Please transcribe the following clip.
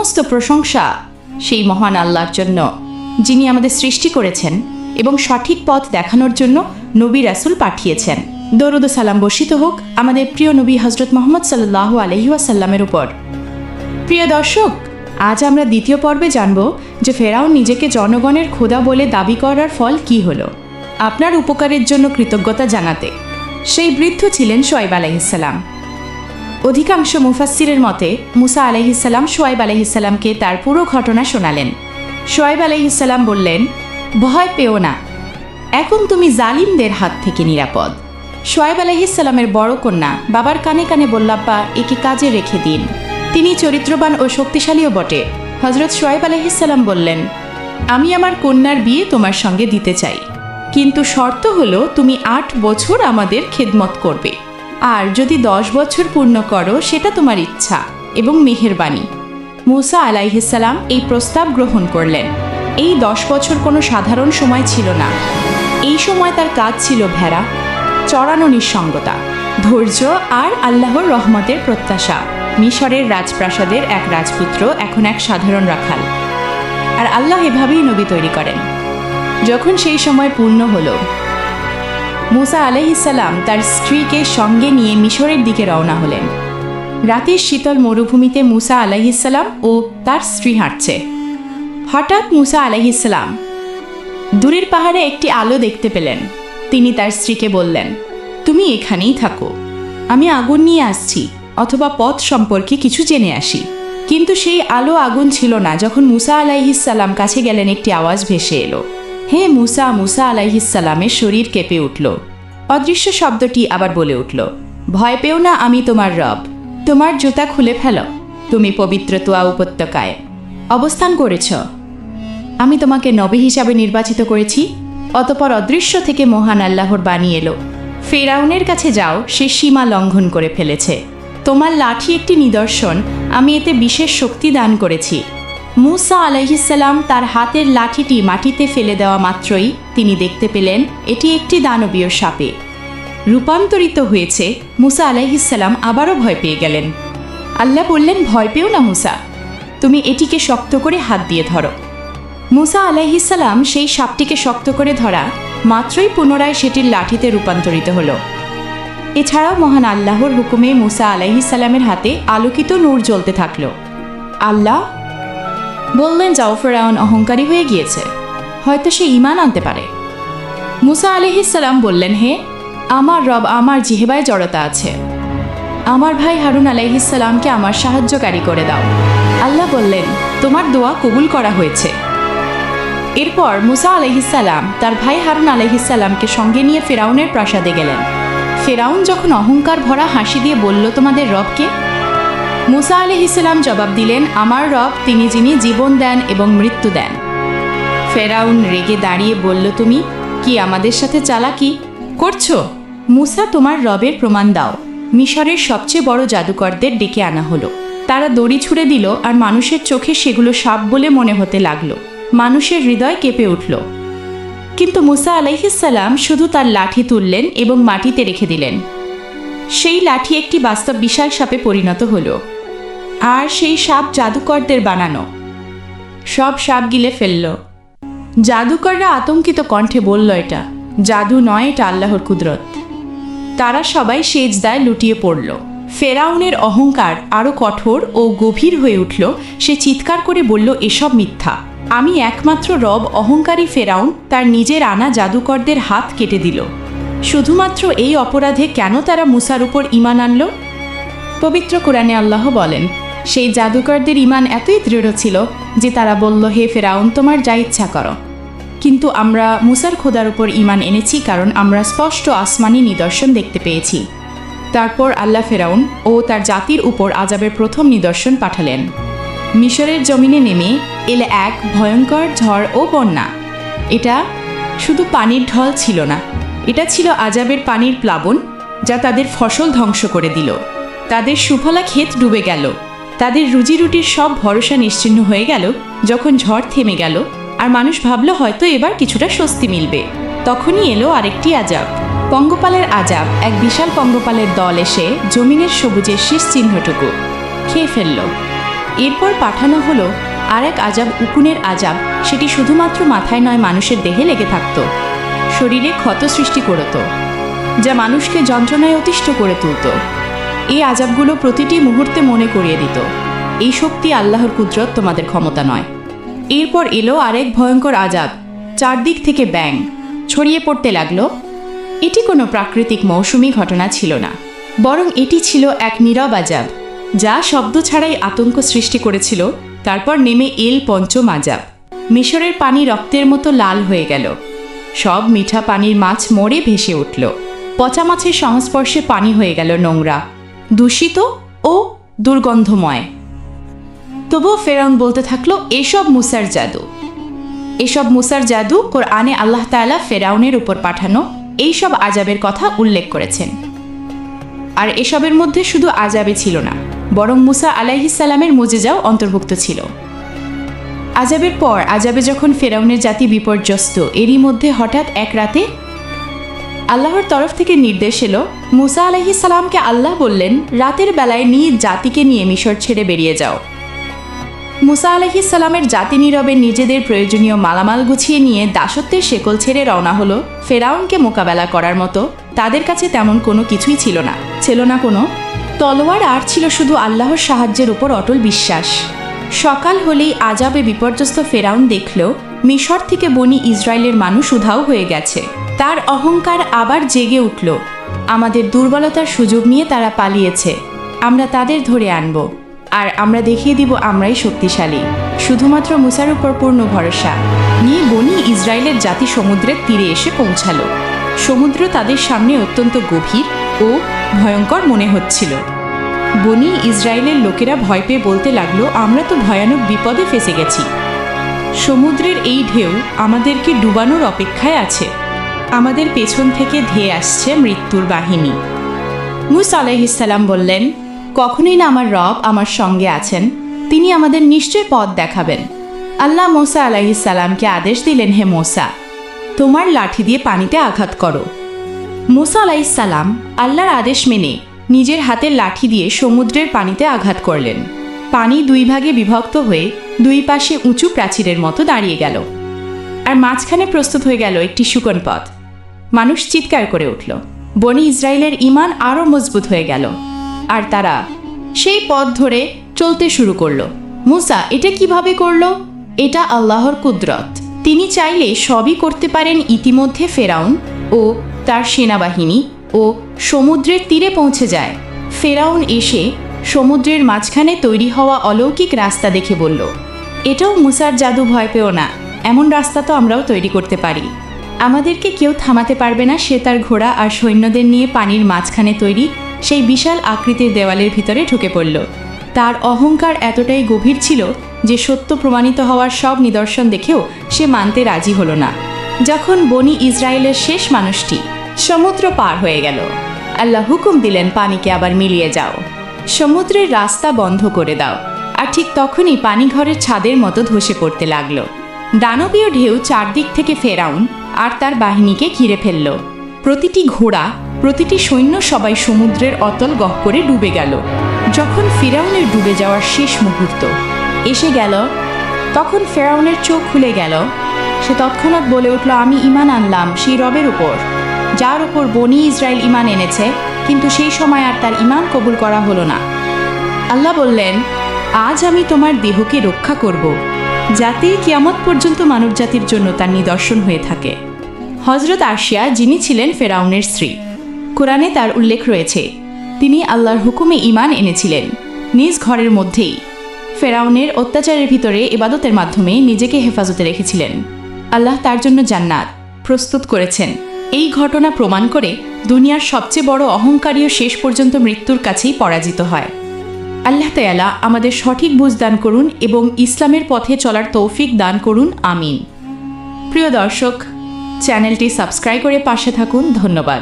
সমস্ত প্রশংসা সেই মহান আল্লাহর জন্য, যিনি আমাদের সৃষ্টি করেছেন এবং সঠিক পথ দেখানোর জন্য নবী রাসূল পাঠিয়েছেন। দরুদ ও সালাম বর্ষিত হোক আমাদের প্রিয় নবী হযরত মুহাম্মদ সাল্লাল্লাহু আলাইহি ওয়াসাল্লামের উপর। প্রিয় দর্শক, আজ আমরা দ্বিতীয় পর্বে জানব যে ফেরাউন নিজেকে জনগণের খোদা বলে দাবি করার ফল কি হলো। আপনার উপকারের জন্য কৃতজ্ঞতা জানাতে সেই বৃদ্ধ ছিলেন শুআয়ব আলাইহিসসালাম। অধিকাংশ মুফাসসিরের মতে মুসা আলাইহিসসালাম শুআয়ব আলাইহিসসালামকে তার পুরো ঘটনা শোনালেন। শুআয়ব আলাইহিসসালাম বললেন, ভয় পেও না, এখন তুমি জালিমদের হাত থেকে নিরাপদ। শুআয়ব আলাইহিসসালামের বড় কন্যা বাবার কানে কানে বলল, আব্বা, একে কাজে রেখে দিন, তিনি চরিত্রবান ও শক্তিশালীও বটে। হযরত শুআয়ব আলাইহিসসালাম বললেন, আমি আমার কন্যার বিয়ে তোমার সঙ্গে দিতে চাই, কিন্তু শর্ত হলো তুমি 8 বছর আমাদের খেদমত করবে, আর যদি 10 বছর পূর্ণ করো সেটা তোমার ইচ্ছা এবং মেহেরবানি। মুসা আলাইহিসসালাম এই প্রস্তাব গ্রহণ করলেন। এই 10 বছর কোনো সাধারণ সময় ছিল না। এই সময় তার কাজ ছিল ভেড়া চড়ানো, নিঃসঙ্গতা, ধৈর্য আর আল্লাহর রহমতের প্রত্যাশা। মিশরের রাজপ্রাসাদের এক রাজপুত্র এখন এক সাধারণ রাখাল, আর আল্লাহ এভাবেই নবী তৈরি করেন। যখন সেই সময় পূর্ণ হলো, মুসা আলাইহিসসালাম তার স্ত্রীকে সঙ্গে নিয়ে মিশরের দিকে রওনা হলেন। রাতের শীতল মরুভূমিতে মুসা আলাইহিসসালাম ও তার স্ত্রী হাঁটছে। হঠাৎ মুসা আলাইহিসসালাম দূরের পাহাড়ে একটি আলো দেখতে পেলেন। তিনি তার স্ত্রীকে বললেন, তুমি এখানেই থাকো, আমি আগুন নিয়ে আসছি, অথবা পথ সম্পর্কে কিছু জেনে আসি। কিন্তু সেই আলো আগুন ছিল না। যখন মুসা আলাইহিসসালাম কাছে গেলেন, একটি আওয়াজ ভেসে এলো, হে মুসা। মুসা আলাইহিসসালামের শরীর কেঁপে উঠল। অদৃশ্য শব্দটি আবার বলে উঠল, ভয় পেও না, আমি তোমার রব। তোমার জুতা খুলে ফেলো, তুমি পবিত্র তুয়া উপত্যকায় অবস্থান করেছ। আমি তোমাকে নবী হিসাবে নির্বাচিত করেছি। অতঃপর অদৃশ্য থেকে মহান আল্লাহর বাণী এলো, ফেরাউনের কাছে যাও, সে সীমা লঙ্ঘন করে ফেলেছে। তোমার লাঠি একটি নিদর্শন, আমি এতে বিশেষ শক্তি দান করেছি। মুসা আলাইহিসসালাম তার হাতের লাঠিটি মাটিতে ফেলে দেওয়া মাত্রই তিনি দেখতে পেলেন এটি একটি দানবীয় সাপে রূপান্তরিত হয়েছে। মুসা আলাইহিসসালাম আবারও ভয় পেয়ে গেলেন। আল্লাহ বললেন, ভয় পেও না মুসা, তুমি এটিকে শক্ত করে হাত দিয়ে ধরো। মুসা আলাইহিসসালাম সেই সাপটিকে শক্ত করে ধরা মাত্রই পুনরায় সেটির লাঠিতে রূপান্তরিত হলো। এছাড়াও মহান আল্লাহর হুকুমে মুসা আলাইহিসসালামের হাতে আলোকিত নূর জ্বলতে থাকল। আল্লাহ বললেন, যাও, ফেরাউন অহংকারী হয়ে গিয়েছে, হয়তো সে ঈমান আনতে পারে। মুসা আলাইহিসসালাম বললেন, হে আমার রব, আমার জিহ্বায় জড়তা আছে, আমার ভাই হারুন আলাইহিসসালামকে আমার সাহায্যকারী করে দাও। আল্লাহ বললেন, তোমার দোয়া কবুল করা হয়েছে। এরপর মুসা আলাইহিসসালাম তার ভাই হারুন আলাইহিসসালামকে সঙ্গে নিয়ে ফেরাউনের প্রাসাদে গেলেন। ফেরাউন যখন অহংকার ভরা হাসি দিয়ে বলল, তোমাদের রবকে? মুসা আলাইহিসসালাম জবাব দিলেন, আমার রব তিনি যিনি জীবন দেন এবং মৃত্যু দেন। ফেরাউন রেগে দাঁড়িয়ে বলল, তুমি কি আমাদের সাথে চালাকি করছো? মুসা, তোমার রবের প্রমাণ দাও। মিশরের সবচেয়ে বড় জাদুকরদের ডেকে আনা হলো। তারা দড়ি ছুঁড়ে দিল, আর মানুষের চোখে সেগুলো সাপ বলে মনে হতে লাগলো। মানুষের হৃদয় কেঁপে উঠল। কিন্তু মুসা আলাইহিসসালাম শুধু তার লাঠি তুললেন এবং মাটিতে রেখে দিলেন। সেই লাঠি একটি বাস্তব বিশাল সাপে পরিণত হলো, আর সেই সাপ জাদুকরদের বানানো। সব সাপ গিলে ফেলল। জাদুকররা আতঙ্কিত কণ্ঠে বলল, এটা জাদু নয়, এটা আল্লাহর কুদরত। তারা সবাই সেজদায় লুটিয়ে পড়ল। ফেরাউনের অহংকার আরও কঠোর ও গভীর হয়ে উঠল। সে চিৎকার করে বলল, এসব মিথ্যা, আমি একমাত্র রব। অহংকারী ফেরাউন তার নিজের আনা জাদুকরদের হাত কেটে দিল। শুধুমাত্র এই অপরাধে কেন তারা মুসার উপর ঈমান আনল? পবিত্র কোরআনে আল্লাহ বলেন, সেই জাদুকরদের ঈমান এতই দৃঢ় ছিল যে তারা বলল, হে ফেরাউন, তোমার যা ইচ্ছা করো, কিন্তু আমরা মুসার খোদার উপর ঈমান এনেছি, কারণ আমরা স্পষ্ট আসমানি নিদর্শন দেখতে পেয়েছি। তারপর আল্লাহ ফেরাউন ও তার জাতির উপর আযাবের প্রথম নিদর্শন পাঠালেন। মিশরের জমিনে নেমে এলে এক ভয়ঙ্কর ঝড় ও বন্যা। এটা শুধু পানির ঢল ছিল না, এটা ছিল আযাবের পানির প্লাবন, যা তাদের ফসল ধ্বংস করে দিল। তাদের সুফলা ক্ষেত ডুবে গেল। তাদের রুজিরুটির সব ভরসা নিশ্চিহ্ন হয়ে গেল। যখন ঝড় থেমে গেল আর মানুষ ভাবল হয়তো এবার কিছুটা স্বস্তি মিলবে, তখনই এলো আরেকটি আযাব, পঙ্গপালের আযাব। এক বিশাল পঙ্গপালের দল এসে জমিনের সবুজের শেষ চিহ্নটুকু খেয়ে ফেলল। এরপর পাঠানো হলো আর এক আজাব, উকুনের আজাব। সেটি শুধুমাত্র মাথায় নয়, মানুষের দেহে লেগে থাকত, শরীরে ক্ষত সৃষ্টি করত, যা মানুষকে যন্ত্রণায় অতিষ্ঠ করে তুলত। এই আজাবগুলো প্রতিটি মুহূর্তে মনে করিয়ে দিত, এই শক্তি আল্লাহর কুদরত, তোমাদের ক্ষমতা নয়। এরপর এলো আরেক ভয়ঙ্কর আজাব। চারদিক থেকে ব্যাঙ ছড়িয়ে পড়তে লাগলো। এটি কোনো প্রাকৃতিক মৌসুমী ঘটনা ছিল না, বরং এটি ছিল এক নীরব আজাব, যা শব্দ ছাড়াই আতঙ্ক সৃষ্টি করেছিল। তারপর নেমে এল পঞ্চম আজাব। মিশরের পানি রক্তের মতো লাল হয়ে গেল, সব মিঠা পানির মাছ মরে ভেসে উঠল, পচা মাছের সংস্পর্শে পানি হয়ে গেল নোংরা, দূষিত ও দুর্গন্ধময়। তবুও ফেরাউন বলতে থাকলো, এসব মুসার জাদু, এসব মুসার জাদু। কোরআনে আল্লাহ তাআলা ফেরাউনের উপর পাঠানো এইসব আজাবের কথা উল্লেখ করেছেন। আর এসবের মধ্যে শুধু আজাবে ছিল না, বরং মুসা আলাইহিস সালামের মুজিজাও অন্তর্ভুক্ত ছিল। আজাবের পর আজাবে যখন ফেরাউনের জাতি বিপর্যস্ত, এরই মধ্যে হঠাৎ এক রাতে আল্লাহর তরফ থেকে নির্দেশ এলো। মুসা আলাইহিস সালামকে আল্লাহ বললেন, রাতের বেলায় নিজ জাতিকে নিয়ে মিশর ছেড়ে বেরিয়ে যাও। মুসা আলাইহিস সালামের জাতি নীরবে নিজেদের প্রয়োজনীয় মালামাল গুছিয়ে নিয়ে দাসত্বের শেকল ছেড়ে রওনা হলো। ফেরাউনকে মোকাবেলা করার মতো তাদের কাছে তেমন কোনো কিছুই ছিল না, ছিল না কোনো তলোয়ার, আর ছিল শুধু আল্লাহর সাহায্যের উপর অটল বিশ্বাস। সকাল হলেই আজাবে বিপর্যস্ত ফেরাউন দেখল মিশর থেকে বনি ইসরায়েলের মানুষ উধাও হয়ে গেছে। তার অহংকার আবার জেগে উঠল। আমাদের দুর্বলতার সুযোগ নিয়ে তারা পালিয়েছে, আমরা তাদের ধরে আনব, আর আমরা দেখিয়ে দিব আমরাই শক্তিশালী। শুধুমাত্র মুসার উপর পূর্ণ ভরসা নিয়ে বনি ইসরায়েলের জাতি সমুদ্রের তীরে এসে পৌঁছালো। সমুদ্র তাদের সামনে অত্যন্ত গভীর ও ভয়ঙ্কর মনে হচ্ছিল। বনি ইসরায়েলের লোকেরা ভয় পেয়ে বলতে লাগলো, আমরা তো ভয়ানক বিপদে ফেসে গেছি, সমুদ্রের এই ঢেউ আমাদেরকে ডুবানোর অপেক্ষায় আছে, আমাদের পেছন থেকে ধেয়ে আসছে মৃত্যুর বাহিনী। মুসা আলাইহিস সালাম বললেন, কখনোই না, আমার রব আমার সঙ্গে আছেন, তিনি আমাদের নিশ্চয় পথ দেখাবেন। আল্লাহ মুসা আলাইহিস সালামকে আদেশ দিলেন, হে মুসা, তোমার লাঠি দিয়ে পানিতে আঘাত করো। মুসা আলাইহিস সালাম আল্লাহর আদেশ মেনে নিজের হাতের লাঠি দিয়ে সমুদ্রের পানিতে আঘাত করলেন। পানি দুই ভাগে বিভক্ত হয়ে দুই পাশে উঁচু প্রাচীরের মতো দাঁড়িয়ে গেল, আর মাঝখানে প্রস্তুত হয়ে গেল একটি শুকন পথ। মানুষ চিৎকার করে উঠল। বনি ইসরায়েলের ঈমান আরও মজবুত হয়ে গেল, আর তারা সেই পথ ধরে চলতে শুরু করলো। মুসা এটা কিভাবে করলো? এটা আল্লাহর কুদরত, তিনি চাইলে সবই করতে পারেন। ইতিমধ্যে ফেরাউন ও তার সেনাবাহিনী ও সমুদ্রের তীরে পৌঁছে যায়। ফেরাউন এসে সমুদ্রের মাঝখানে তৈরি হওয়া অলৌকিক রাস্তা দেখে বলল, এটাও মুসার জাদু, ভয় পেও না, এমন রাস্তা তো আমরাও তৈরি করতে পারি, আমাদেরকে কেউ থামাতে পারবে না। সে তার ঘোড়া আর সৈন্যদের নিয়ে পানির মাঝখানে তৈরি সেই বিশাল আকৃতির দেওয়ালের ভিতরে ঢুকে পড়ল। তার অহংকার এতটাই গভীর ছিল যে সত্য প্রমাণিত হওয়ার সব নিদর্শন দেখেও সে মানতে রাজি হলো না। যখন বনি ইসরায়েলের শেষ মানুষটি সমুদ্র পার হয়ে গেল, আল্লাহ হুকুম দিলেন, পানিকে আবার মিলিয়ে যাও, সমুদ্রের রাস্তা বন্ধ করে দাও। আর ঠিক তখনই পানি ঘরের ছাদের মতো ধসে পড়তে লাগলো। দানবীয় ঢেউ চারদিক থেকে ফেরাউন আর তার বাহিনীকে ঘিরে ফেলল। প্রতিটি ঘোড়া, প্রতিটি সৈন্য, সবাই সমুদ্রের অতল গহ্বরে ডুবে গেল। যখন ফেরাউনের ডুবে যাওয়ার শেষ মুহূর্ত এসে গেল, তখন ফেরাউনের চোখ খুলে গেল। সে তৎক্ষণাৎ বলে উঠল, আমি ঈমান আনলাম সেই রবের উপর, যার উপর বনি ইসরায়েল ঈমান এনেছে, কিন্তু সেই সময় আর তার ঈমান কবুল করা হলো না। আল্লাহ বললেন, আজ আমি তোমার দেহকে রক্ষা করব, যাতে কিয়ামত পর্যন্ত মানবজাতির জন্য তার নিদর্শন হয়ে থাকে। হযরত আসিয়া, যিনি ছিলেন ফেরাউনের স্ত্রী, কোরআনে তার উল্লেখ রয়েছে, তিনি আল্লাহর হুকুমে ঈমান এনেছিলেন। নিজ ঘরের মধ্যেই ফেরাউনের অত্যাচারের ভিতরে ইবাদতের মাধ্যমে নিজেকে হেফাজতে রেখেছিলেন। আল্লাহ তার জন্য জান্নাত প্রস্তুত করেছেন। এই ঘটনা প্রমাণ করে দুনিয়ার সবচেয়ে বড় অহংকারীও শেষ পর্যন্ত মৃত্যুর কাছেই পরাজিত হয়। আল্লাহ তাআলা আমাদের সঠিক বুঝ দান করুন এবং ইসলামের পথে চলার তৌফিক দান করুন, আমিন। প্রিয় দর্শক, চ্যানেলটি সাবস্ক্রাইব করে পাশে থাকুন। ধন্যবাদ।